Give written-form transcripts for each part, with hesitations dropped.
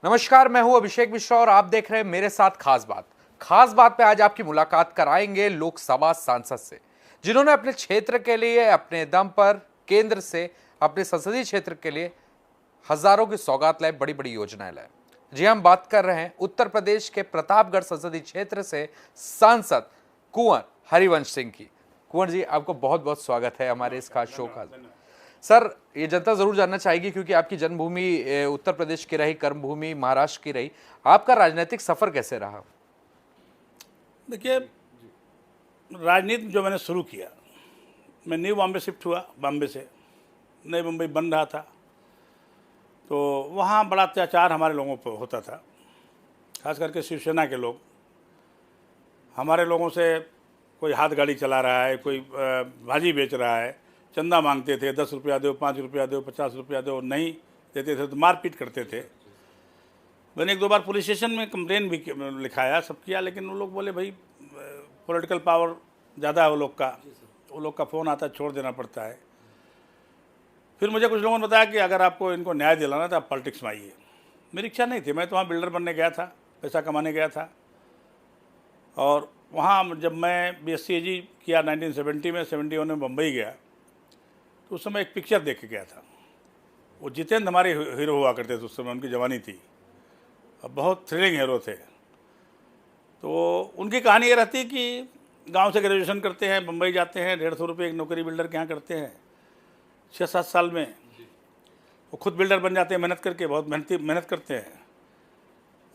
नमस्कार, मैं हूं अभिषेक मिश्रा और आप देख रहे हैं मेरे साथ खास बात। खास बात पे आज आपकी मुलाकात कराएंगे लोकसभा सांसद से, जिन्होंने अपने क्षेत्र के लिए अपने दम पर केंद्र से अपने संसदीय क्षेत्र के लिए हजारों की सौगात लाए, बड़ी बड़ी योजनाएं लाए। जी, हम बात कर रहे हैं उत्तर प्रदेश के प्रतापगढ़ संसदीय क्षेत्र से सांसद कुंवर हरिवंश सिंह की। कुंवर जी, आपको बहुत बहुत स्वागत है हमारे इस खास शो का। सर, ये जनता जरूर जानना चाहेगी क्योंकि आपकी जन्मभूमि उत्तर प्रदेश की रही, कर्मभूमि महाराष्ट्र की रही, आपका राजनीतिक सफर कैसे रहा? देखिए, राजनीति जो मैंने शुरू किया, मैं न्यू बॉम्बे शिफ्ट हुआ। बॉम्बे से नई मुंबई बन रहा था, तो वहाँ बड़ा अत्याचार हमारे लोगों पर होता था, खास करके शिवसेना के लोग। हमारे लोगों से कोई हाथ गाड़ी चला रहा है, कोई भाजी बेच रहा है, चंदा मांगते थे, 10 रुपया दो, 5 रुपया दो, 50 रुपया दो, नहीं देते थे तो मारपीट करते थे। मैंने 1-2 बार पुलिस स्टेशन में कंप्लेन भी लिखाया, सब किया, लेकिन वो लोग बोले भाई पॉलिटिकल पावर ज़्यादा है वो लोग का फ़ोन आता है, छोड़ देना पड़ता है। फिर मुझे कुछ लोगों ने बताया कि अगर आपको इनको न्याय दिलाना तो आप पॉलिटिक्स में आइए। मेरी इच्छा नहीं थी, मैं तो वहाँ बिल्डर बनने गया था, पैसा कमाने गया था। और वहाँ जब मैं BSc किया 1970 में, 71 में मुंबई गया, तो उस समय एक पिक्चर देख के गया था। वो जितेंद्र हमारे हीरो हुआ करते थे उस समय, उनकी जवानी थी, अब बहुत थ्रिलिंग हीरो थे। तो उनकी कहानी ये रहती कि गांव से ग्रेजुएशन करते हैं, मुंबई जाते हैं, 150 रुपये एक नौकरी बिल्डर के यहाँ करते हैं। 6-7 साल में वो खुद बिल्डर बन जाते हैं, मेहनत करके, बहुत मेहनत करते हैं,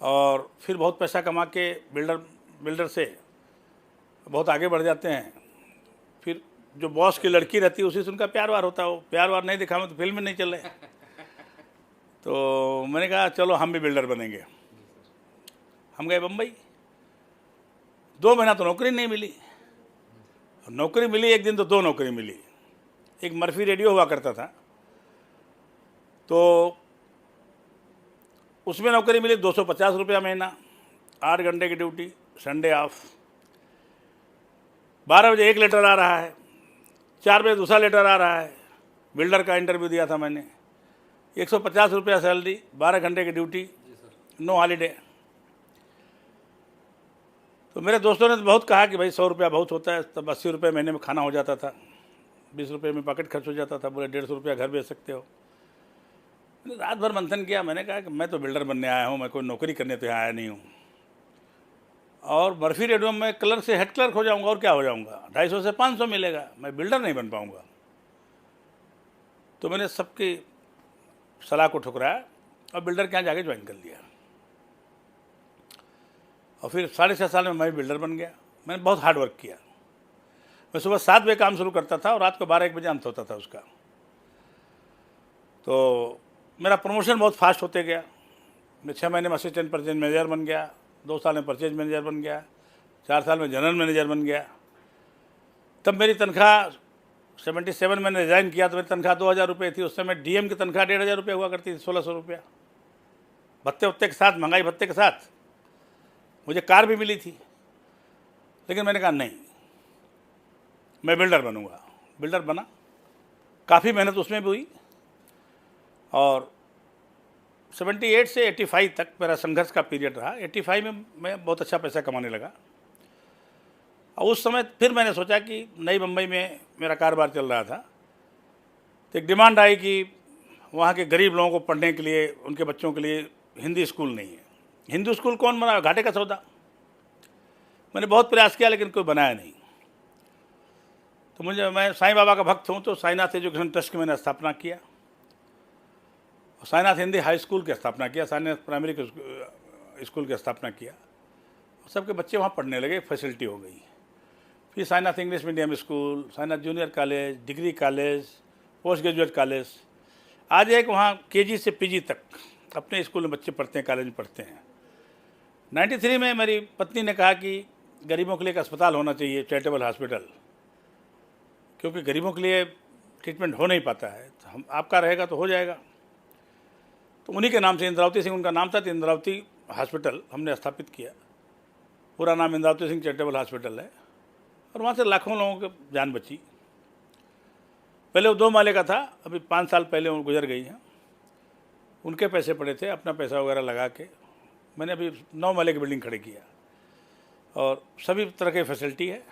और फिर बहुत पैसा कमा के बिल्डर से बहुत आगे बढ़ जाते हैं। फिर जो बॉस की लड़की रहती है उसी से उनका प्यार वार होता है। वो प्यार वार नहीं दिखा में तो फिल्म में नहीं चले। तो मैंने कहा चलो हम भी बिल्डर बनेंगे। हम गए बम्बई। 2 महीना तो नौकरी नहीं मिली, नौकरी मिली एक दिन तो 2 नौकरी मिली। एक मर्फी रेडियो हुआ करता था, तो उसमें नौकरी मिली 250 रुपया महीना, 8 घंटे की ड्यूटी, संडे ऑफ। 12 बजे एक लेटर आ रहा है, 4 बजे दूसरा लेटर आ रहा है। बिल्डर का इंटरव्यू दिया था मैंने, 150 रुपया सैलरी, 12 घंटे की ड्यूटी, नो हॉलीडे। तो मेरे दोस्तों ने तो बहुत कहा कि भाई 100 रुपया बहुत होता है, तब 80 रुपये महीने में खाना हो जाता था, 20 रुपये में पॉकेट खर्च हो जाता था। बोले 150 रुपया घर भेज सकते हो। मैंने रात भर मंथन किया। मैंने कहा कि मैं तो बिल्डर बनने आया हूँ, मैं कोई नौकरी करने तो यहाँ आया नहीं हूँ, और बर्फी रेडियो में क्लर्क से हेड क्लर्क हो जाऊँगा और क्या हो जाऊँगा, 250 से 500 मिलेगा, मैं बिल्डर नहीं बन पाऊँगा। तो मैंने सबकी सलाह को ठुकराया और बिल्डर के यहाँ जाके ज्वाइन कर लिया। और फिर 6.5 साल में मैं बिल्डर बन गया। मैंने बहुत हार्ड वर्क किया। मैं सुबह 7 बजे काम शुरू करता था और रात को 12-1 बजे अंत होता था उसका। तो मेरा प्रमोशन बहुत फास्ट होते गया। मैं 6 महीने में असिस्टेंट परचेज मैनेजर बन गया, 2 साल में परचेज मैनेजर बन गया, 4 साल में जनरल मैनेजर बन गया। तब मेरी तनख्वाह 77 मैंने रिज़ाइन किया तो मेरी तनख्वाह 2000 रुपये थी। उस समय DM की तनख्वाह 1500 रुपये हुआ करती थी, 1600 रुपया भत्ते उत्ते के साथ, महंगाई भत्ते के साथ। मुझे कार भी मिली थी, लेकिन मैंने कहा नहीं, मैं बिल्डर बनूंगा। बिल्डर बना, काफ़ी मेहनत उसमें भी हुई, और 78 से 85 तक मेरा संघर्ष का पीरियड रहा। 85 में मैं बहुत अच्छा पैसा कमाने लगा। और उस समय फिर मैंने सोचा कि नई मुंबई में मेरा कारोबार चल रहा था, तो एक डिमांड आई कि वहाँ के गरीब लोगों को पढ़ने के लिए, उनके बच्चों के लिए हिंदी स्कूल नहीं है। हिंदू स्कूल कौन बनाया, घाटे का सौदा। मैंने बहुत प्रयास किया लेकिन कोई बनाया नहीं। तो मैं साईं बाबा का भक्त हूँ, तो साईनाथ एजुकेशन ट्रस्ट की मैंने स्थापना किया, और साईनाथ हिंदी हाई स्कूल की स्थापना किया, साईनाथ प्राइमरी स्कूल की स्थापना किया। सबके बच्चे वहाँ पढ़ने लगे, फैसिलिटी हो गई। फिर Sainath English medium school, Sainath junior college, degree college, post graduate college. आज एक वहाँ KG से PG तक अपने स्कूल में बच्चे पढ़ते हैं, कॉलेज में पढ़ते हैं। 93 में मेरी पत्नी ने कहा कि गरीबों के लिए एक अस्पताल होना चाहिए, चैरिटेबल हॉस्पिटल, क्योंकि गरीबों के लिए ट्रीटमेंट हो नहीं पाता है, तो हम आपका रहेगा तो हो जाएगा। तो उन्हीं के नाम से, इंद्रावती सिंह उनका नाम था, तो इंद्रावती हॉस्पिटल हमने स्थापित किया। पूरा नाम इंद्रावती सिंह चैरिटेबल हॉस्पिटल है, और वहाँ से लाखों लोगों की जान बची। पहले वो 2 माले का था, अभी 5 साल पहले वो गुजर गई हैं। उनके पैसे पड़े थे, अपना पैसा वगैरह लगा के मैंने अभी 9 महले की बिल्डिंग खड़ी किया और सभी तरह की फैसिलिटी है,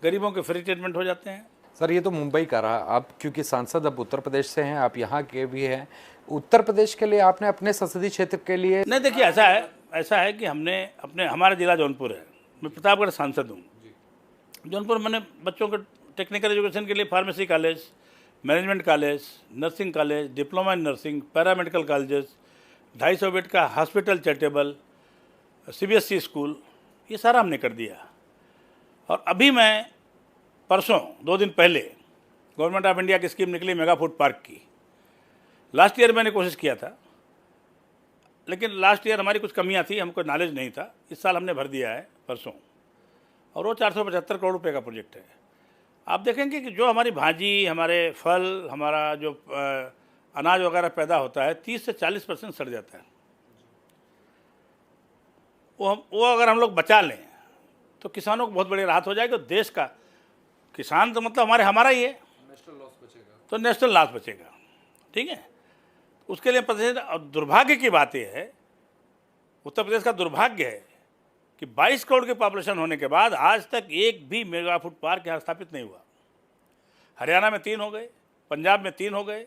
गरीबों के फ्री ट्रीटमेंट हो जाते हैं। सर ये तो मुंबई का रहा, आप क्योंकि सांसद अब उत्तर प्रदेश से हैं, आप यहाँ के भी हैं, उत्तर प्रदेश के लिए आपने अपने संसदीय क्षेत्र के लिए नहीं, देखिए ऐसा है कि हमारा जिला जौनपुर है, मैं प्रतापगढ़ सांसद हूँ। जौनपुर मैंने बच्चों के टेक्निकल एजुकेशन के लिए pharmacy college, management college, nursing college, diploma in nursing, paramedical colleges, 250 bed का हॉस्पिटल चैरिटेबल, CBSE स्कूल, ये सारा हमने कर दिया। और अभी मैं परसों 2 दिन पहले गवर्नमेंट ऑफ इंडिया की स्कीम निकली मेगा फूड पार्क की। लास्ट ईयर मैंने कोशिश किया था, लेकिन लास्ट ईयर हमारी कुछ कमियां थी, हमको नॉलेज नहीं था। इस साल हमने भर दिया है परसों, और वो 475 करोड़ रुपए का प्रोजेक्ट है। आप देखेंगे कि जो हमारी भाजी, हमारे फल, हमारा जो अनाज वगैरह पैदा होता है 30 से 40% सड़ जाता है। वो अगर हम लोग बचा लें तो किसानों को बहुत बड़ी राहत हो जाएगी। देश का किसान तो मतलब हमारा ही है, नेशनल लॉस बचेगा, तो नेशनल लॉस बचेगा। ठीक है, उसके लिए दुर्भाग्य की बात यह है, उत्तर प्रदेश का दुर्भाग्य है कि 22 करोड़ की पॉपुलेशन होने के बाद आज तक एक भी मेगा फूड पार्क यहाँ स्थापित नहीं हुआ। हरियाणा में 3 हो गए, पंजाब में 3 हो गए,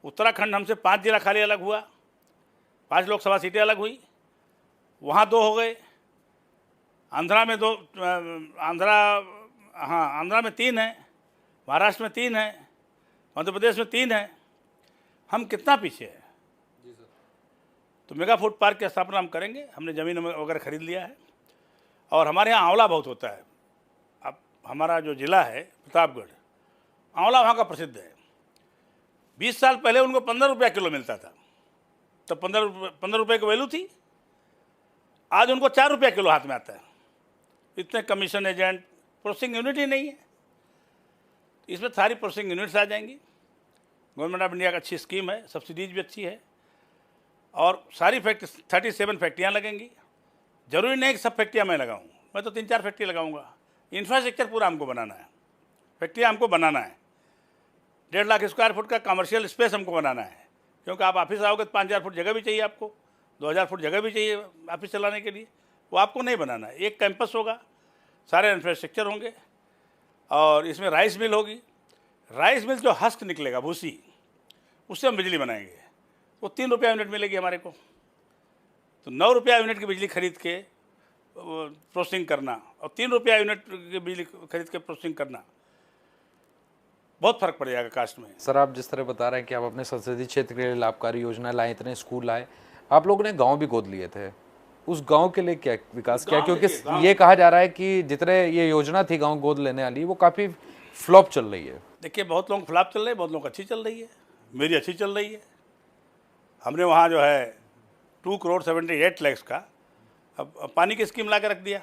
उत्तराखंड हमसे 5 जिला खाली अलग हुआ, 5 लोकसभा सीटें अलग हुई, वहाँ 2 हो गए। आंध्रा में 2, आंध्रा में 3 है, महाराष्ट्र में 3 है, मध्य प्रदेश में 3 है। हम कितना पीछे हैं। तो मेगा फूड पार्क की स्थापना हम करेंगे। हमने ज़मीन वगैरह खरीद लिया है और हमारे यहाँ आंवला बहुत होता है। अब हमारा जो ज़िला है प्रतापगढ़, आंवला वहाँ का प्रसिद्ध है। 20 साल पहले उनको 15 रुपया किलो मिलता था, तो 15 रुपये की वैल्यू थी। आज उनको 4 रुपया किलो हाथ में आता है। इतने कमीशन एजेंट, प्रोसेसिंग यूनिट ही नहीं है। इसमें सारी प्रोसेसिंग यूनिट्स आ जाएंगी। गवर्नमेंट ऑफ इंडिया का अच्छी स्कीम है, सब्सिडीज भी अच्छी है, और सारी 37 फैक्ट्रियाँ लगेंगी। जरूरी नहीं कि सब फैक्ट्रियाँ मैं लगाऊँ, मैं तो 3-4 फैक्ट्री लगाऊंगा। इंफ्रास्ट्रक्चर पूरा हमको बनाना है, फैक्ट्रियाँ हमको बनाना है। 1.5 लाख स्क्वायर फुट का कमर्शियल स्पेस हमको बनाना है, क्योंकि आप ऑफिस आओगे तो 5,000 फुट जगह भी चाहिए आपको, 2,000 फुट जगह भी चाहिए ऑफिस चलाने के लिए। वो आपको नहीं बनाना है। एक कैंपस होगा, सारे इंफ्रास्ट्रक्चर होंगे, और इसमें राइस मिल होगी। राइस मिल जो हस्क निकलेगा, भूसी, उससे हम बिजली बनाएंगे। वो 3 रुपया यूनिट मिलेगी हमारे को। तो 9 रुपया यूनिट की बिजली खरीद के प्रोसेसिंग करना, और 3 रुपया यूनिट की बिजली खरीद के प्रोसेसिंग करना, बहुत फर्क पड़ जाएगा कास्ट में। सर आप जिस तरह बता रहे हैं कि आप अपने संसदीय क्षेत्र के लिए लाभकारी योजना लाए, इतने स्कूल लाए, आप लोगों ने गांव भी गोद लिए थे। उस गांव के लिए क्या विकास किया? क्योंकि ये कहा जा रहा है कि जितने ये योजना थी गांव गोद लेने वाली, वो काफ़ी फ्लॉप चल रही है। देखिए, बहुत लोग फ्लॉप चल रहे हैं, बहुत लोग अच्छी चल रही है। मेरी अच्छी चल रही है। हमने वहाँ जो है 2,78 लाख का अब पानी की स्कीम ला के रख दिया।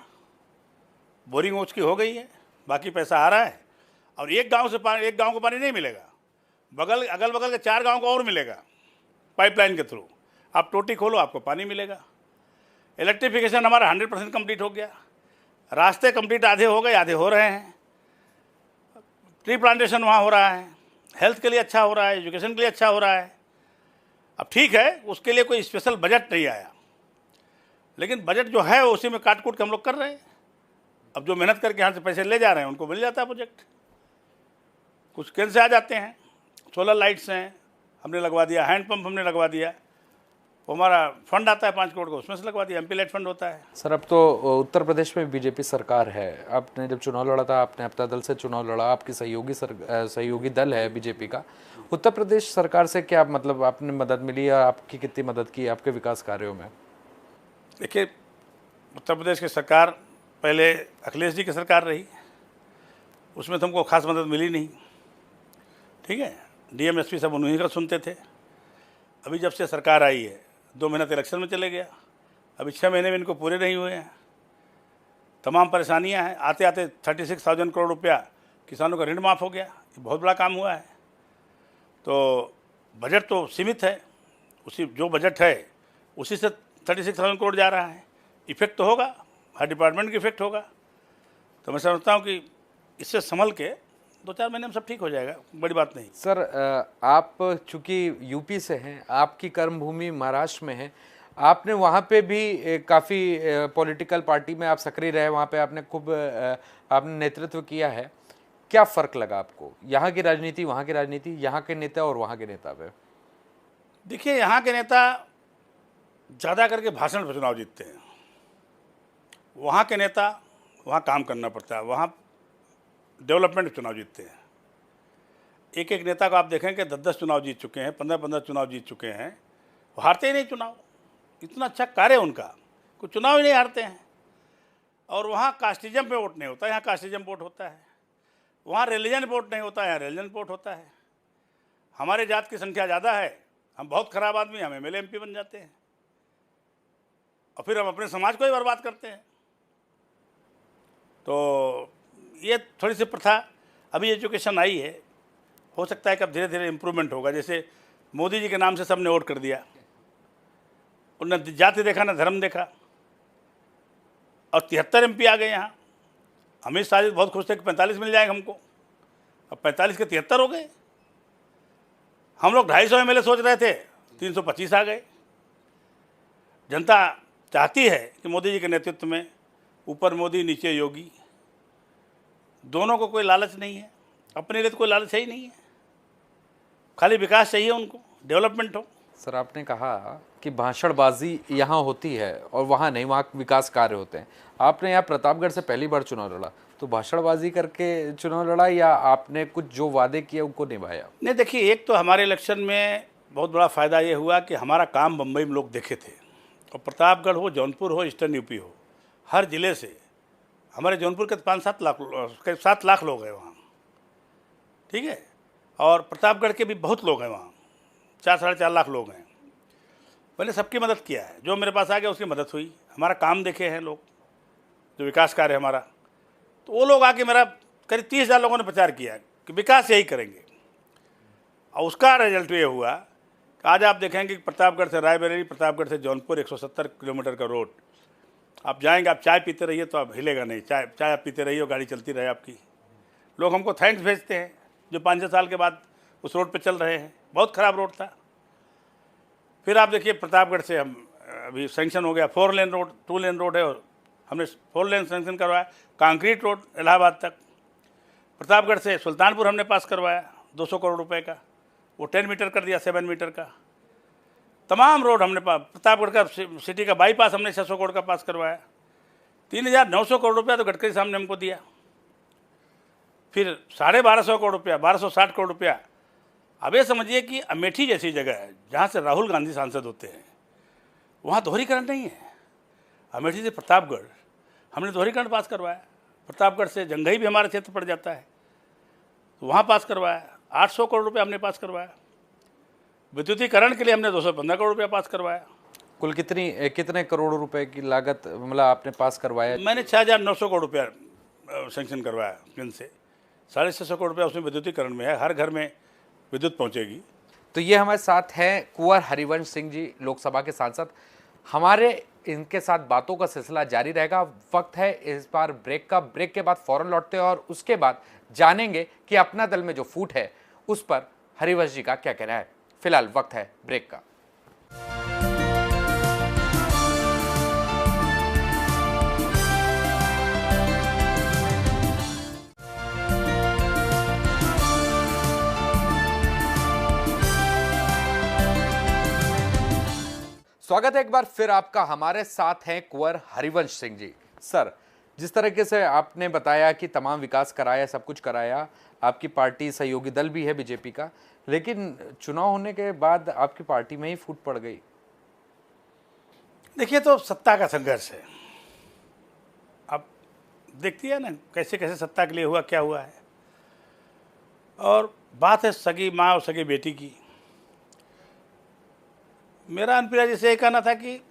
बोरिंग उसकी हो गई है, बाकी पैसा आ रहा है। और एक गांव को पानी नहीं मिलेगा, अगल बगल के 4 गांव को और मिलेगा पाइपलाइन के थ्रू। आप टोटी खोलो, आपको पानी मिलेगा। इलेक्ट्रिफिकेशन हमारा 100% कंप्लीट हो गया। रास्ते कंप्लीट आधे हो गए, आधे हो रहे हैं। ट्री प्लांटेशन वहाँ हो रहा है। हेल्थ के लिए अच्छा हो रहा है, एजुकेशन के लिए अच्छा हो रहा है। अब ठीक है, उसके लिए कोई स्पेशल बजट नहीं आया, लेकिन बजट जो है उसी में काट कूट के हम लोग कर रहे हैं। अब जो मेहनत करके यहाँ से पैसे ले जा रहे हैं उनको मिल जाता है प्रोजेक्ट। कुछ केंद्र से आ जाते हैं। सोलर लाइट्स हैं, हमने लगवा दिया। हैंडपम्प हमने लगवा दिया। वो हमारा फंड आता है 5 करोड़ का, उसमें से लगवा दिया। MP लाइट फंड होता है। सर अब तो उत्तर प्रदेश में बीजेपी सरकार है। आपने जब चुनाव लड़ा था, आपने अपना दल से चुनाव लड़ा, आपकी सहयोगी दल है बीजेपी का। उत्तर प्रदेश सरकार से क्या मतलब आपने मदद मिली, या आपकी कितनी मदद की आपके विकास कार्यों में? देखिए, उत्तर प्रदेश की सरकार पहले अखिलेश जी की सरकार रही, उसमें तो हमको खास मदद मिली नहीं। ठीक है, DM SP सब उन्हीं का सुनते थे। अभी जब से सरकार आई है, 2 महीना तो इलेक्शन में चले गया, अभी 6 महीने में इनको पूरे नहीं हुए हैं। तमाम परेशानियां हैं। आते आते 36,000 करोड़ रुपया किसानों का ऋण माफ़ हो गया। ये बहुत बड़ा काम हुआ है। तो बजट तो सीमित है, उसी जो बजट है उसी से 36,000 करोड़ जा रहा है। इफेक्ट तो होगा, हर डिपार्टमेंट की इफेक्ट होगा। तो मैं समझता हूँ कि इससे संभल के 2-4 महीने में सब ठीक हो जाएगा, बड़ी बात नहीं। सर आप चूंकि यूपी से हैं, आपकी कर्मभूमि महाराष्ट्र में है, आपने वहाँ पे भी काफ़ी पॉलिटिकल पार्टी में आप सक्रिय रहे, वहाँ पे आपने खूब आपने नेतृत्व किया है। क्या फ़र्क लगा आपको यहाँ की राजनीति, वहाँ की राजनीति, यहाँ के नेता और वहाँ के नेता पे? देखिए, यहाँ के नेता ज़्यादा करके भाषण पर चुनाव जीतते हैं, वहाँ के नेता वहाँ काम करना पड़ता है, वहाँ डेवलपमेंट चुनाव जीतते हैं। एक एक नेता को आप देखें कि 10-10 चुनाव जीत चुके हैं, 15-15 चुनाव जीत चुके हैं, वो हारते ही नहीं चुनाव। इतना अच्छा कार्य है उनका, कोई चुनाव ही नहीं हारते हैं। और वहाँ कास्टिज्म पे वोट नहीं होता, यहाँ कास्टिज्म वोट होता है। वहाँ रिलीजन वोट नहीं होता है, यहाँ रिलीजन वोट होता है। हमारे जात की संख्या ज़्यादा है, हम बहुत खराब आदमी, हम एमएलए एमपी बन जाते हैं और फिर हम अपने समाज को ही बर्बाद करते हैं। तो ये थोड़ी सी प्रथा अभी एजुकेशन आई है, हो सकता है कि अब धीरे धीरे इम्प्रूवमेंट होगा। जैसे मोदी जी के नाम से सबने वोट कर दिया, उन्होंने जाति देखा ना धर्म देखा, और 73 एमपी आ गए यहाँ। अमित शाह जी बहुत खुश थे कि 45 मिल जाएंगे हमको, अब 45 के 73 हो गए। हम लोग 250 एमएलए सोच रहे थे, 325 आ गए। जनता चाहती है कि मोदी जी के नेतृत्व में ऊपर मोदी नीचे योगी, दोनों को कोई लालच नहीं है, अपने लिए तो कोई लालच है ही नहीं है, खाली विकास चाहिए उनको, डेवलपमेंट हो। सर आपने कहा कि भाषणबाजी यहाँ होती है और वहाँ नहीं, वहाँ विकास कार्य होते हैं। आपने यहाँ प्रतापगढ़ से पहली बार चुनाव लड़ा, तो भाषणबाजी करके चुनाव लड़ा या आपने कुछ जो वादे किए उनको निभाया? नहीं, देखिए, एक तो हमारे इलेक्शन में बहुत बड़ा फ़ायदा ये हुआ कि हमारा काम बम्बई में लोग देखे थे, और प्रतापगढ़ हो, जौनपुर हो, ईस्टर्न यूपी हो, हर ज़िले से हमारे जौनपुर के 5-7 लाख, करीब 7 लाख लोग हैं वहाँ, ठीक है। और प्रतापगढ़ के भी बहुत लोग हैं वहाँ, 4-4.5 लाख लोग हैं। मैंने सबकी मदद किया है, जो मेरे पास आ गया उसकी मदद हुई। हमारा काम देखे हैं लोग, जो विकास कार्य हमारा, तो वो लोग आके मेरा करीब 30,000 लोगों ने प्रचार किया कि विकास यही करेंगे। और उसका रिजल्ट ये हुआ कि आज आप देखेंगे कि प्रतापगढ़ से रायबरेली, प्रतापगढ़ से जौनपुर 170 किलोमीटर का रोड, आप जाएंगे, आप चाय पीते रहिए तो आप हिलेगा नहीं, चाय आप पीते रहिए और गाड़ी चलती रहे आपकी। लोग हमको थैंक्स भेजते हैं जो 5-6 साल के बाद उस रोड पे चल रहे हैं। बहुत ख़राब रोड था। फिर आप देखिए, प्रतापगढ़ से हम अभी सेंक्शन हो गया 4 लेन रोड, 2 लेन रोड है, और हमने 4 लेन सेंक्शन करवाया, कंक्रीट रोड इलाहाबाद तक। प्रतापगढ़ से सुल्तानपुर हमने पास करवाया 200 करोड़ रुपए का, वो 10 मीटर कर दिया, 7 मीटर का। तमाम रोड हमने प्रतापगढ़ का सिटी का बाईपास हमने 600 करोड़ का पास करवाया। 3,900 करोड़ रुपया तो गडकरी साहब ने हमको दिया। फिर 1250 करोड़ रुपया, 1260 करोड़ रुपया। अब ये समझिए कि अमेठी जैसी जगह है जहाँ से राहुल गांधी सांसद होते हैं, वहाँ दोहरीकरण नहीं है। अमेठी से प्रतापगढ़ हमने दोहरीकरण पास करवाया। प्रतापगढ़ से जंघई भी हमारा क्षेत्र पड़ जाता है, तो वहाँ पास करवाया। 800 करोड़ रुपया हमने पास करवाया। विद्युतीकरण के लिए हमने 215 करोड़ रुपया पास करवाया। कुल कितने करोड़ रुपए की लागत मतलब आपने पास करवाया? मैंने 6,900 करोड़ रुपया सेंक्शन करवाया केंद्र से। 650 करोड़ रुपया उसमें विद्युतीकरण में है, हर घर में विद्युत पहुंचेगी। तो ये हमारे साथ हैं कुंवर हरिवंश सिंह जी, लोकसभा के सांसद। हमारे इनके साथ बातों का सिलसिला जारी रहेगा। वक्त है इस बार ब्रेक का। ब्रेक के बाद फौरन लौटते हैं और उसके बाद जानेंगे कि अपना दल में जो फूट है उस पर हरिवंश जी का क्या कहना है। फिलहाल वक्त है ब्रेक का। स्वागत है एक बार फिर आपका। हमारे साथ हैं कुंवर हरिवंश सिंह जी। सर, जिस तरीके से आपने बताया कि तमाम विकास कराया, सब कुछ कराया, आपकी पार्टी सहयोगी दल भी है बीजेपी का, लेकिन चुनाव होने के बाद आपकी पार्टी में ही फूट पड़ गई। देखिए, तो सत्ता का संघर्ष है। अब देखती है ना कैसे कैसे सत्ता के लिए हुआ, क्या हुआ है। और बात है सगी माँ और सगी बेटी की। मेरा अनुप्रिया जी से ये कहना था कि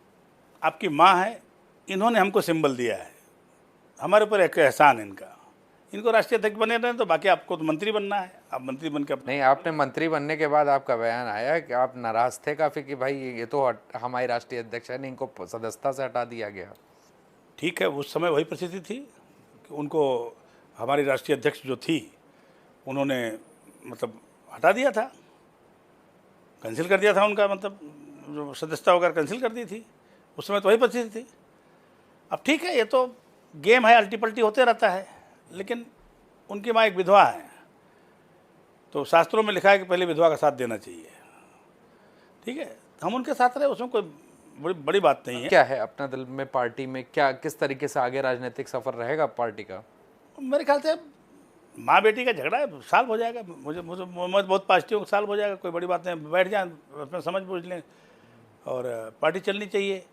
आपकी माँ है, इन्होंने हमको सिंबल दिया है, हमारे ऊपर एक एहसान है इनका। इनको राष्ट्रीय अध्यक्ष बने रहे तो बाकी आपको तो मंत्री बनना है। आप मंत्री बन के नहीं, आपने मंत्री बनने के बाद आपका बयान आया कि आप नाराज थे काफ़ी कि भाई ये तो हमारी राष्ट्रीय अध्यक्ष है, नहीं, इनको सदस्यता से हटा दिया गया। ठीक है, उस समय वही परिस्थिति थी कि उनको हमारी राष्ट्रीय अध्यक्ष जो थी उन्होंने मतलब हटा दिया था, कैंसिल कर दिया था उनका, मतलब जो सदस्यता वगैरह कैंसिल कर दी थी। उस समय तो वही परिस्थिति थी। अब ठीक है, ये तो गेम है, अल्टी पल्टी होते रहता है। लेकिन उनकी माँ एक विधवा है, तो शास्त्रों में लिखा है कि पहले विधवा का साथ देना चाहिए। ठीक है, हम उनके साथ रहे, उसमें कोई बड़ी बात नहीं है। क्या है अपना दल में, पार्टी में क्या किस तरीके से आगे राजनीतिक सफर रहेगा पार्टी का? मेरे ख्याल से माँ बेटी का झगड़ा है, साल हो जाएगा। मुझे मुझे मैं बहुत पॉजिटिव हूँ, साल हो जाएगा, कोई बड़ी बात नहीं। बैठ जाएं, अपना समझ बूझ लें और पार्टी चलनी चाहिए।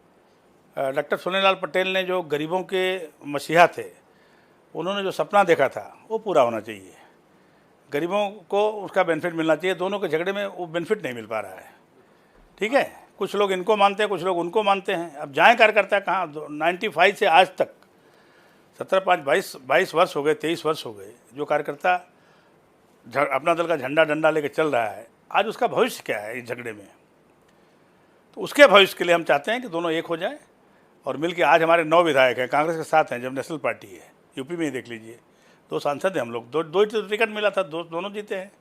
डॉक्टर सोनेलाल पटेल ने जो गरीबों के मसीहा थे, उन्होंने जो सपना देखा था वो पूरा होना चाहिए। गरीबों को उसका बेनिफिट मिलना चाहिए। दोनों के झगड़े में वो बेनिफिट नहीं मिल पा रहा है। ठीक है, कुछ लोग इनको मानते हैं, कुछ लोग उनको मानते हैं। अब जाएँ कार्यकर्ता कहाँ? 95 से आज तक 22 वर्ष हो गए, 23 वर्ष हो गए, जो कार्यकर्ता अपना दल का झंडा डंडा लेके चल रहा है, आज उसका भविष्य क्या है इस झगड़े में? तो उसके भविष्य के लिए हम चाहते हैं कि दोनों एक हो जाएं और मिलके। आज हमारे 9 विधायक हैं, कांग्रेस के साथ हैं, जब नेशनल पार्टी है। यूपी में ही देख लीजिए, 2 सांसद हैं हम लोग, दो टिकट मिला था, दोनों जीते हैं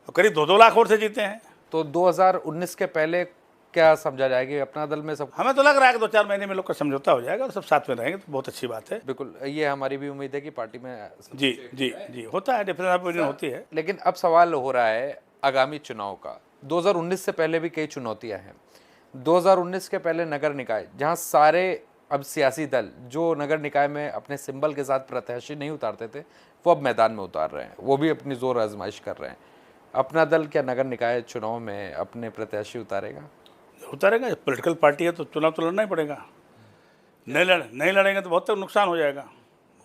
और करीब 2-2 लाख वोट से जीते हैं। तो 2019 के पहले क्या समझा जाएगी अपना दल में सब? हमें तो लग रहा है कि 2-4 महीने में लोग का समझौता हो जाएगा और सब साथ में रहेंगे, तो बहुत अच्छी बात है। बिल्कुल, ये हमारी भी उम्मीद है कि पार्टी में जी होता है, डिफरेंस ऑफ ओपिनियन होती है। लेकिन अब सवाल हो रहा है आगामी चुनाव का। 2019 से पहले भी कई चुनौतियां हैं। 2019 के पहले नगर निकाय, जहां सारे अब सियासी दल जो नगर निकाय में अपने सिंबल के साथ प्रत्याशी नहीं उतारते थे, वो अब मैदान में उतार रहे हैं, वो भी अपनी जोर आजमाइश कर रहे हैं। अपना दल क्या नगर निकाय चुनाव में अपने प्रत्याशी उतारेगा? उतारेगा, पॉलिटिकल पार्टी है तो चुनाव तो लड़ना ही पड़ेगा। नहीं लड़ेंगे तो बहुत तक नुकसान हो जाएगा,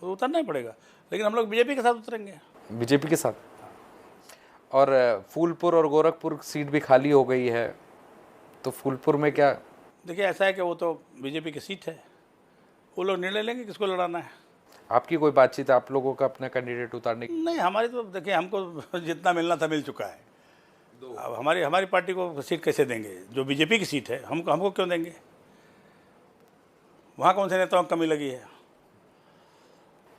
तो उतरना ही पड़ेगा। लेकिन हम लोग बीजेपी के साथ उतरेंगे। बीजेपी के साथ? और फूलपुर और गोरखपुर सीट भी खाली हो गई है, तो फूलपुर में क्या? देखिए, ऐसा है कि वो तो बीजेपी की सीट है, वो लोग निर्णय लेंगे किसको लड़ाना है। आपकी कोई बातचीत आप लोगों का अपना कैंडिडेट उतारने की? नहीं, हमारी तो देखिए, हमको जितना मिलना था मिल चुका है। अब हमारी पार्टी को सीट कैसे देंगे? जो बीजेपी की सीट है हमको क्यों देंगे? वहाँ कौन से नेताओं की कमी लगी है?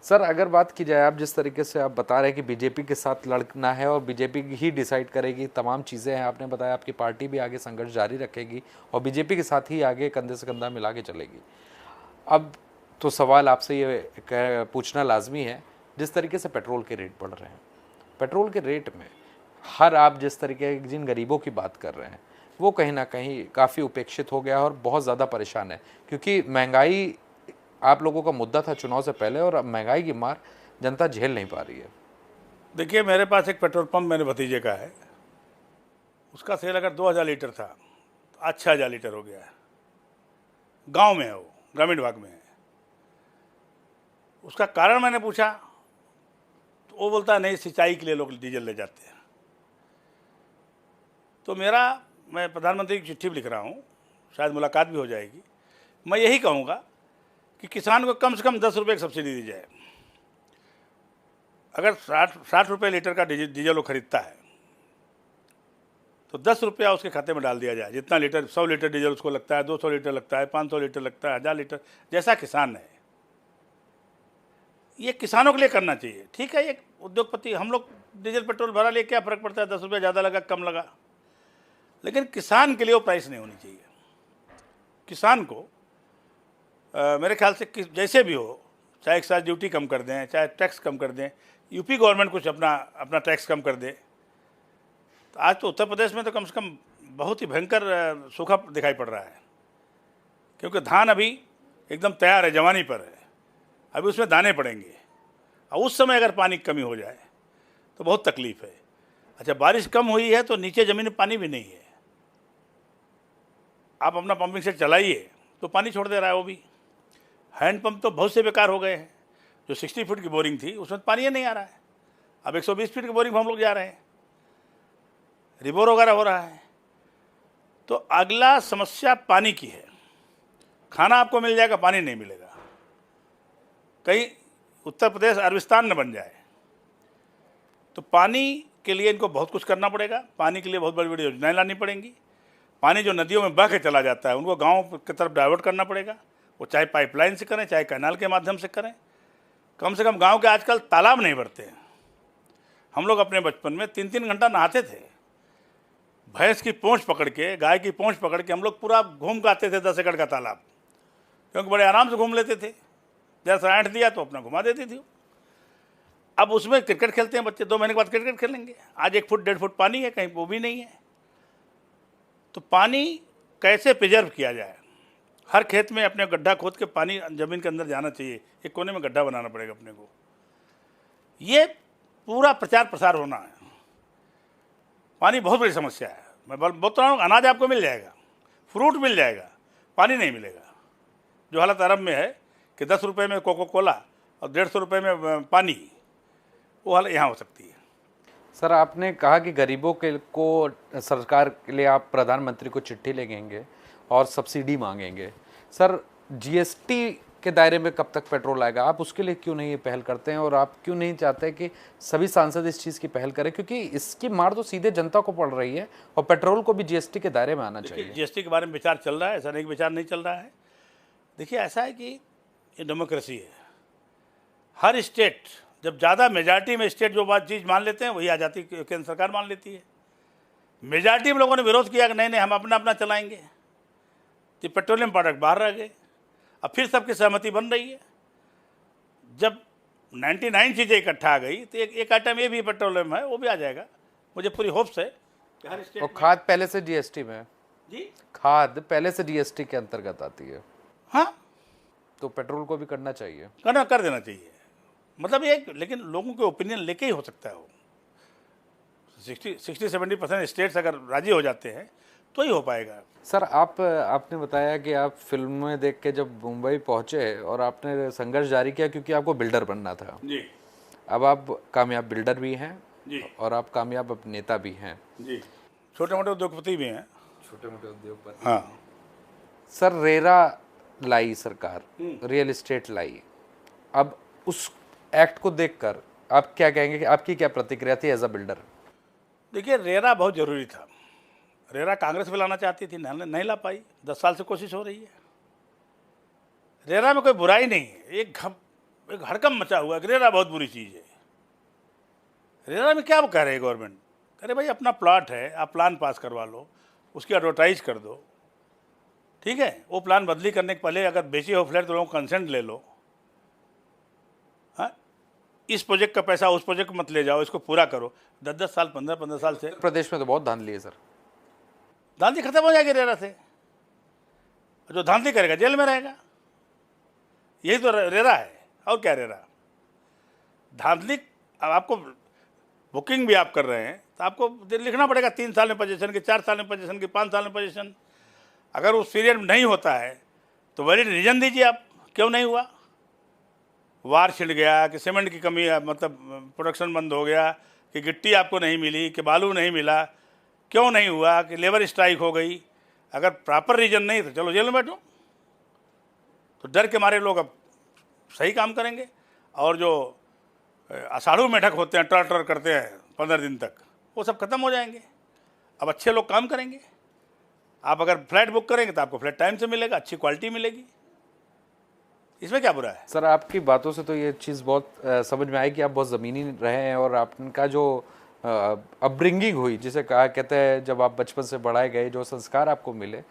सर, अगर बात की जाए, आप जिस तरीके से आप बता रहे हैं कि बीजेपी के साथ लड़ना है और बीजेपी ही डिसाइड करेगी, तमाम चीज़ें हैं, आपने बताया आपकी पार्टी भी आगे संघर्ष जारी रखेगी और बीजेपी के साथ ही आगे कंधे से कंधा मिला के चलेगी। अब तो सवाल आपसे ये पूछना लाजमी है, जिस तरीके से पेट्रोल के रेट बढ़ रहे हैं, पेट्रोल के रेट में आप जिस तरीके जिन गरीबों की बात कर रहे हैं, वो कहीं ना कहीं काफ़ी उपेक्षित हो गया और बहुत ज़्यादा परेशान है, क्योंकि महंगाई आप लोगों का मुद्दा था चुनाव से पहले और अब महंगाई की मार जनता झेल नहीं पा रही है। देखिए, मेरे पास एक पेट्रोल पंप मेरे भतीजे का है, उसका सेल अगर 2000 लीटर था तो आज 6000 लीटर हो गया है। गांव में है, वो ग्रामीण भाग में है। उसका कारण मैंने पूछा तो वो बोलता नहीं, सिंचाई के लिए लोग डीजल ले जाते हैं। तो मैं प्रधानमंत्री की चिट्ठी भी लिख रहा हूँ, शायद मुलाकात भी हो जाएगी। मैं यही कहूँगा कि किसान को कम से कम 10 रुपये की सब्सिडी दी जाए। अगर 60 रुपये लीटर का डीजल वो खरीदता है तो 10 रुपया उसके खाते में डाल दिया जाए। जितना लीटर, 100 लीटर डीजल उसको लगता है, 200 लीटर लगता है, 500 लीटर लगता है, 1000 लीटर, जैसा किसान है। ये किसानों के लिए करना चाहिए। ठीक है, ये उद्योगपति, हम लोग डीजल पेट्रोल भरा लिए क्या फ़र्क पड़ता है, 10 रुपया ज़्यादा लगा कम लगा, लेकिन किसान के लिए वो प्राइस नहीं होनी चाहिए। किसान को मेरे ख्याल से जैसे भी हो, चाहे एक्साइज ड्यूटी कम कर दें, चाहे टैक्स कम कर दें, यूपी गवर्नमेंट कुछ अपना टैक्स कम कर दे। तो आज तो उत्तर प्रदेश में तो कम से कम बहुत ही भयंकर सूखा दिखाई पड़ रहा है, क्योंकि धान अभी एकदम तैयार है, जवानी पर है, अभी उसमें दाने पड़ेंगे और उस समय अगर पानी की कमी हो जाए तो बहुत तकलीफ है। अच्छा, बारिश कम हुई है तो नीचे ज़मीन में पानी भी नहीं है, आप अपना पंपिंग सेट चलाइए तो पानी छोड़ दे रहा है वो भी। हैंडपम्प तो बहुत से बेकार हो गए हैं, जो 60 फीट की बोरिंग थी उसमें पानी नहीं आ रहा है, अब 120 फीट की बोरिंग में हम लोग जा रहे हैं, रिबोर वगैरह हो रहा है। तो अगला समस्या पानी की है। खाना आपको मिल जाएगा, पानी नहीं मिलेगा। कहीं उत्तर प्रदेश अरबिस्तान न बन जाए। तो पानी के लिए इनको बहुत कुछ करना पड़ेगा, पानी के लिए बहुत बड़ी बड़ी योजनाएं लानी पड़ेंगी। पानी जो नदियों में बह के चला जाता है उनको गाँव की तरफ डाइवर्ट करना पड़ेगा, वो चाहे पाइपलाइन से करें, चाहे कैनाल के माध्यम से करें। कम से कम गांव के आजकल तालाब नहीं भरते हैं। हम लोग अपने बचपन में 3-3 घंटा नहाते थे। भैंस की पूंछ पकड़ के, गाय की पूंछ पकड़ के हम लोग पूरा घूम के आते थे 10 एकड़ का तालाब, क्योंकि बड़े आराम से घूम लेते थे। जैसा ऐंठ दिया तो अपना घुमा देती थी। अब उसमें क्रिकेट खेलते हैं बच्चे, 2 महीने के बाद क्रिकेट खेलेंगे। आज 1 फुट 1.5 फुट पानी है, कहीं वो भी नहीं है। तो पानी कैसे प्रिजर्व किया जाए? हर खेत में अपने गड्ढा खोद के पानी ज़मीन के अंदर जाना चाहिए। एक कोने में गड्ढा बनाना पड़ेगा अपने को। ये पूरा प्रचार प्रसार होना है। पानी बहुत बड़ी समस्या है। मैं बोलता हूँ, अनाज आपको मिल जाएगा, फ्रूट मिल जाएगा, पानी नहीं मिलेगा। जो हालत अरब में है कि 10 रुपये में कोको कोला और 150 रुपये में पानी, वो हालत यहाँ हो सकती है। सर, आपने कहा कि गरीबों के को सरकार के लिए आप प्रधानमंत्री को चिट्ठी लिखेंगे और सब्सिडी मांगेंगे। सर, जीएसटी के दायरे में कब तक पेट्रोल आएगा? आप उसके लिए क्यों नहीं ये पहल करते हैं और आप क्यों नहीं चाहते कि सभी सांसद इस चीज़ की पहल करें? क्योंकि इसकी मार तो सीधे जनता को पड़ रही है और पेट्रोल को भी जीएसटी के दायरे में आना चाहिए। जीएसटी के बारे में विचार चल रहा है, ऐसा नहीं विचार नहीं चल रहा है। देखिए, ऐसा है कि ये डेमोक्रेसी है। हर स्टेट, जब ज़्यादा मेजॉरिटी में स्टेट जो बात चीज़ मान लेते हैं वही आ जाती, केंद्र सरकार मान लेती है। मेजॉरिटी में लोगों ने विरोध किया कि नहीं नहीं, हम अपना अपना चलाएंगे, तो पेट्रोलियम प्रोडक्ट बाहर रह गए। अब फिर सबकी सहमति बन रही है। जब 99 चीज़ें इकट्ठा आ गई तो एक आइटम ये भी पेट्रोलियम है, वो भी आ जाएगा। मुझे पूरी होप्स है कि हर स्टेट। और खाद पहले से जीएसटी में है जी, खाद पहले से जीएसटी के अंतर्गत आती है, हाँ, तो पेट्रोल को भी करना चाहिए। कर देना चाहिए। मतलब ये, लेकिन लोगों के ओपिनियन लेके ही हो सकता है। वो 60-70% स्टेट्स अगर राजी हो जाते हैं तो ही हो पाएगा। सर, आपने बताया कि आप फिल्में देख के जब मुंबई पहुंचे और आपने संघर्ष जारी किया क्योंकि आपको बिल्डर बनना था। जी अब आप कामयाब बिल्डर भी हैं जी और आप कामयाब नेता भी हैं। जी, छोटे मोटे उद्योगपति भी हैं। छोटे मोटे उद्योगपति। हाँ सर, रेरा लाई सरकार, रियल एस्टेट लाई। अब उस एक्ट को देखकर आप क्या कहेंगे कि आपकी क्या प्रतिक्रिया थी एज अ बिल्डर? देखिए, रेरा बहुत ज़रूरी था। रेरा कांग्रेस भी लाना चाहती थी, नहीं ला पाई। 10 साल से कोशिश हो रही है। रेरा में कोई बुराई नहीं है। एक हड़कंप मचा हुआ है कि रेरा बहुत बुरी चीज़ है। रेरा में क्या कह रहे हैं गवर्नमेंट? अरे भाई, अपना प्लॉट है, आप प्लान पास करवा लो, उसकी एडवर्टाइज कर दो, ठीक है। वो प्लान बदली करने के पहले अगर बेचे हो फ्लैट तो लोगों कंसेंट ले लो। हाँ, इस प्रोजेक्ट का पैसा उस प्रोजेक्ट मत ले जाओ, इसको पूरा करो। 10-10 साल, 15-15 साल से प्रदेश में तो बहुत धांधली है सर। धांधली खत्म हो जाएगी रेरा से। जो धांधली करेगा जेल में रहेगा। यही तो रेरा है, और क्या रेरा? धांधली। अब आपको बुकिंग भी आप कर रहे हैं तो आपको लिखना पड़ेगा 3 साल में पोजीशन की, 4 साल में पोजीशन की, 5 साल में पोजीशन। अगर उस पीरियड में नहीं होता है तो वैलिड रीजन दीजिए आप, क्यों नहीं हुआ। वार छिड़ गया कि सीमेंट की कमी है, मतलब प्रोडक्शन बंद हो गया, कि गिट्टी आपको नहीं मिली, कि बालू नहीं मिला, क्यों नहीं हुआ, कि लेबर स्ट्राइक हो गई। अगर प्रॉपर रीजन नहीं तो चलो जेल में बैठो। तो डर के मारे लोग अब सही काम करेंगे। और जो अषाढ़ू मेढक होते हैं, टर करते हैं 15 दिन तक, वो सब खत्म हो जाएंगे। अब अच्छे लोग काम करेंगे। आप अगर फ्लैट बुक करेंगे तो आपको फ्लैट टाइम से मिलेगा, अच्छी क्वालिटी मिलेगी। इसमें क्या बुरा है? सर, आपकी बातों से तो ये चीज़ बहुत समझ में आई कि आप बहुत ज़मीनी रहे हैं और आपका जो अपब्रिंगिंग हुई, जिसे कहा कहते हैं, जब आप बचपन से बढ़ाए गए, जो संस्कार आपको मिले,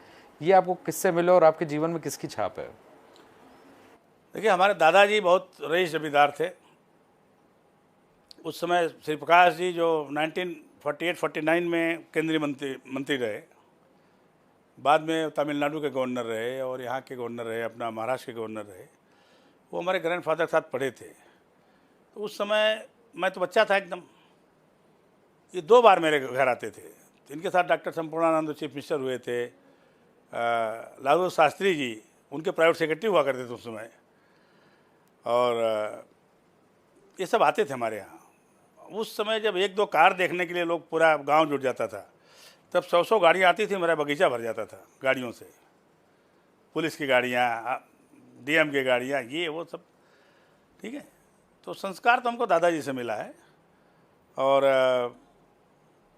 ये आपको किससे मिले और आपके जीवन में किसकी छाप है? देखिए, हमारे दादाजी बहुत रईस जमींदार थे। उस समय श्री प्रकाश जी जो 1948-49 में केंद्रीय मंत्री रहे, बाद में तमिलनाडु के गवर्नर रहे और यहाँ के गवर्नर रहे, अपना महाराष्ट्र के गवर्नर रहे। वो हमारे ग्रैंडफादर के साथ पढ़े थे। तो उस समय मैं तो बच्चा था एकदम। ये 2 बार मेरे घर आते थे। इनके साथ डॉक्टर संपूर्णानंद चीफ मिनिस्टर हुए थे। लालू शास्त्री जी उनके प्राइवेट सेक्रेटरी हुआ करते थे उस समय। और ये सब आते थे हमारे यहाँ। उस समय जब 1-2 कार देखने के लिए लोग पूरा गांव जुट जाता था, तब 100-100 गाड़ियाँ आती थी, मेरा बगीचा भर जाता था गाड़ियों से। पुलिस की गाड़ियाँ, डीएम की गाड़ियाँ, ये वो सब, ठीक है। तो संस्कार तो हमको दादाजी से मिला है। और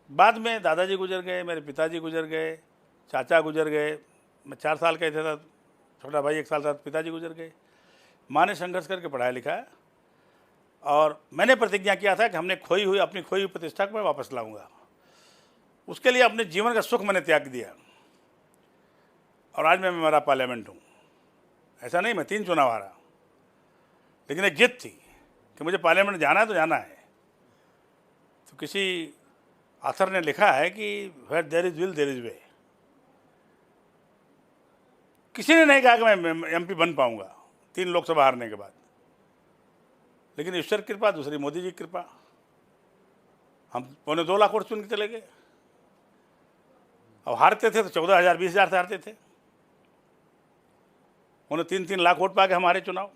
बाद में दादाजी गुजर गए, मेरे पिताजी गुजर गए, चाचा गुजर गए। मैं 4 साल का था, छोटा भाई 1 साल था, पिताजी गुजर गए। माँ ने संघर्ष करके पढ़ाया लिखाया और मैंने प्रतिज्ञा किया था कि हमने अपनी खोई हुई प्रतिष्ठा को मैं वापस लाऊंगा। उसके लिए अपने जीवन का सुख मैंने त्याग दिया और आज मैं मेरा पार्लियामेंट हूँ। ऐसा नहीं मैं 3 चुनाव हारा, लेकिन एक जिद थी कि मुझे पार्लियामेंट जाना है तो जाना है। तो किसी ऑथर ने लिखा है कि where there is will there is way. किसी ने नहीं कहा कि मैं एमपी बन पाऊंगा 3 लोकसभा हारने के बाद, लेकिन ईश्वर की कृपा, दूसरी मोदी जी की कृपा, हम 2.25 लाख वोट चुन के चले गए। अब हारते थे तो 14,000 20,000 से हारते थे। उन्हें 3-3 लाख वोट पा के हमारे चुनाव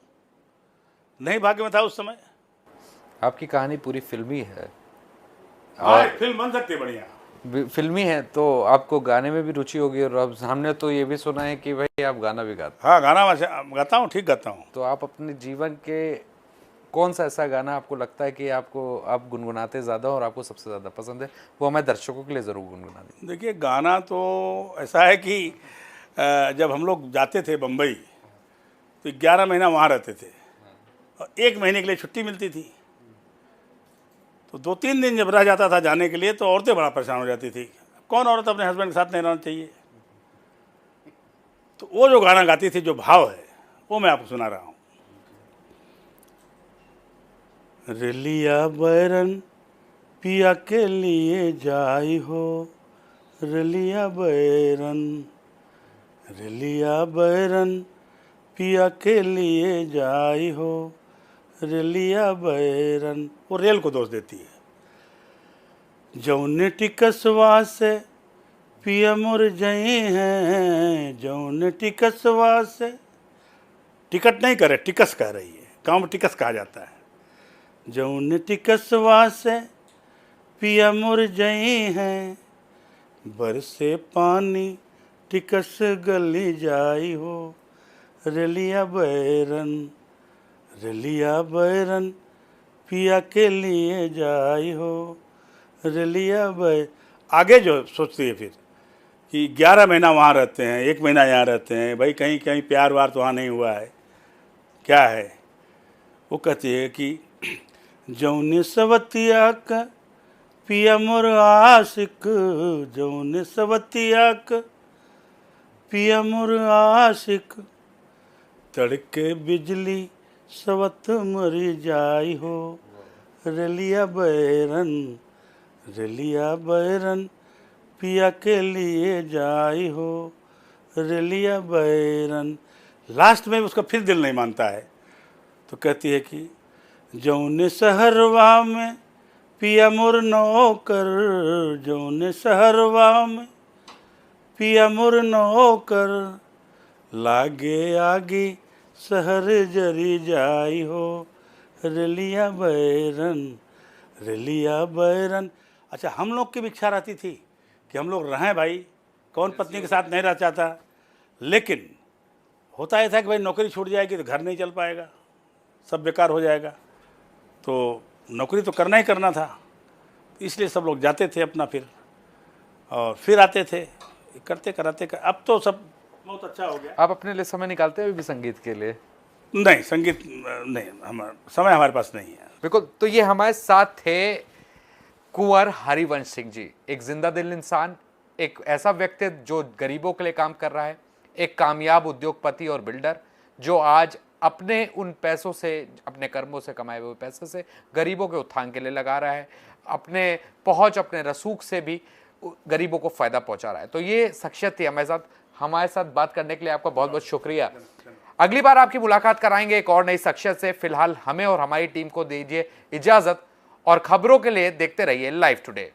नहीं भाग्य में था उस समय। आपकी कहानी पूरी फिल्मी है फिल्म बन सकती है बढ़िया। फिल्मी है तो आपको गाने में भी रुचि होगी, और अब हमने तो ये भी सुना है कि भाई आप गाना भी गाते हाँ, गाना गाता हूँ, ठीक गाता हूँ। तो आप अपने जीवन के कौन सा ऐसा गाना आपको लगता है कि आप गुनगुनाते ज़्यादा और आपको सबसे ज़्यादा पसंद है, वो हमारे दर्शकों के लिए ज़रूर गुनगुना दें। देखिए, गाना तो ऐसा है कि जब हम लोग जाते थे बम्बई तो 11 महीना वहाँ रहते थे और 1 महीने के लिए छुट्टी मिलती थी। तो 2-3 दिन जब रह जाता था जाने के लिए तो औरतें बड़ा परेशान हो जाती थी। कौन औरत अपने हस्बैंड के साथ नहीं रहना चाहिए। तो वो जो गाना गाती थी, जो भाव है, वो मैं आपको सुना रहा हूँ। रेलिया बैरन पिया के लिए जाई हो, रेलिया बैरन, रेलिया बैरन पिया के लिए जाई हो, रेलिया बैरन। वो रेल को दोष देती है। जौने टिकसवा से पिया मुर जई हैं, जौने टिकसवा से, टिकट नहीं करे, टिकस कह रही है, गाँव में टिकस कहा जाता है। जौने टिकसवा से पिया मुर जई हैं, बरसे पानी टिकस गली जाई हो, रेलिया बैरन, रेलिया बैरन पिया के लिए जाई हो, रेलिया बै। आगे जो सोचती है फिर कि 11 महीना वहाँ रहते हैं, 1 महीना यहाँ रहते हैं, भाई कहीं कहीं प्यार वार तो वहाँ नहीं हुआ है, क्या है। वो कहती है कि जौने सवतिया का पिया मोर आशिक, जौने सवतिया का पिया मोर आशिक, तड़के बिजली सवत मरी जाई हो, रेलिया बैरन, रेलिया बैरन पिया के लिए जाई हो, रेलिया बैरन। लास्ट में उसका फिर दिल नहीं मानता है तो कहती है कि जौने सहरवा में पिया मुर नौकर, जौने सहरवा में पिया मुर नौकर, लागे आगे शहर जरी जाई हो, रेलिया बैरन, रेलिया बैरन। अच्छा, हम लोग की भी इच्छा रहती थी कि हम लोग रहें भाई, कौन पत्नी के साथ नहीं रह चाहता, लेकिन होता यह था कि भाई नौकरी छूट जाएगी तो घर नहीं चल पाएगा, सब बेकार हो जाएगा। तो नौकरी तो करना ही करना था, इसलिए सब लोग जाते थे अपना और फिर आते थे, करते कराते अब तो सब बहुत अच्छा हो गया। आप अपने लिए समय निकालते हैं अभी भी संगीत के लिए? नहीं, संगीत नहीं, समय हमारे पास नहीं है। बिल्कुल। तो ये हमारे साथ थे कुंवर हरिवंश सिंह जी, एक जिंदा दिल इंसान, एक ऐसा व्यक्ति जो गरीबों के लिए काम कर रहा है, एक कामयाब उद्योगपति और बिल्डर जो आज अपने उन पैसों से, अपने कर्मों से कमाए हुए पैसे से गरीबों के उत्थान के लिए लगा रहा है, अपने पहुंच, अपने रसूख से भी गरीबों को फायदा पहुंचा रहा है। तो ये शख्सियत थी हमारे साथ बात करने के लिए आपका बहुत बहुत शुक्रिया। अगली बार आपकी मुलाकात कराएंगे एक और नई शख्सियत से। फिलहाल हमें और हमारी टीम को दीजिए इजाजत और खबरों के लिए देखते रहिए लाइव टुडे।